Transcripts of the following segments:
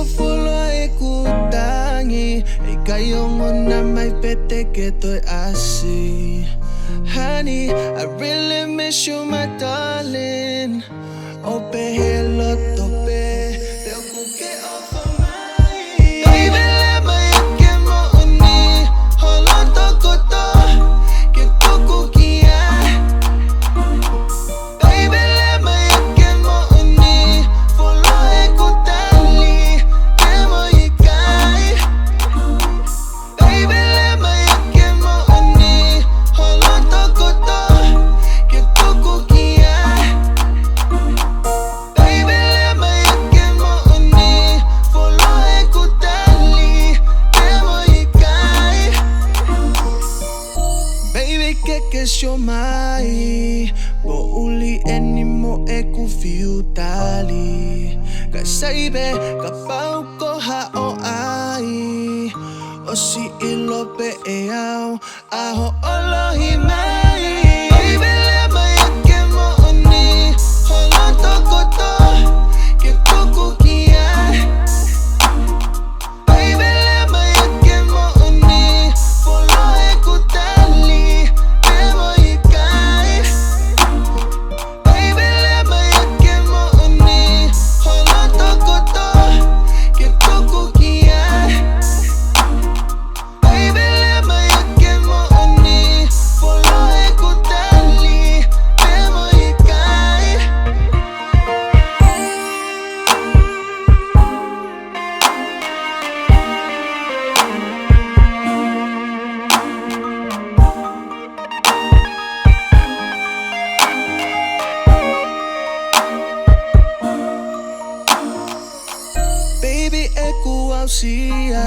fulo e kutangi e kayo mo na may pete que estoy así. Honey, I really miss you, my darling. Ope hello tope, pero kuke off my. Baby, let me que mo uni, holo toko to, que kuku kia. Baby, let me que mo uni, follow e kutali, que mo ikai. Baby, let me que mo uni, holo toko to, que kuku kia. Baby, let me que mo uni, follow e kutali, que mo ikai. Baby, que show mai, bo uli enimo e ku fiutali. Kasaibe kapau ko hao ai, o si ilope e au, aho olohi mai. Baby, let me que mo uni, holo toko to, que kuku kia. Baby, let me que mo uni, follow e kutali, que mo ikai. Baby, let me que mo uni, holo toko to, que kuku kia. Baby, let me que mo uni, follow e kutali, que mo ikai. Baby, eku ausia,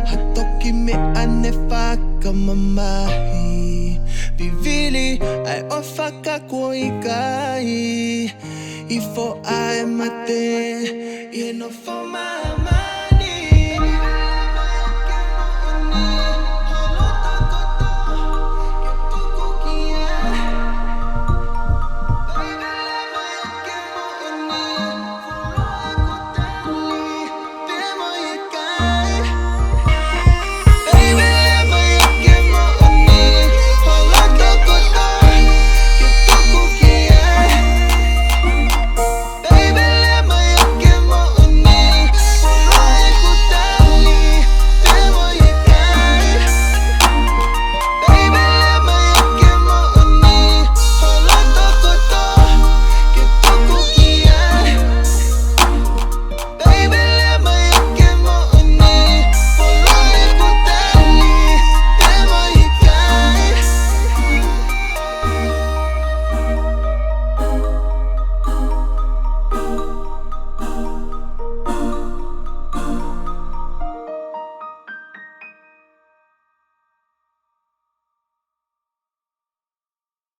hatoki me ane faka mamahi. Vivili ai o faka kuikai, ifo ai mate, no for my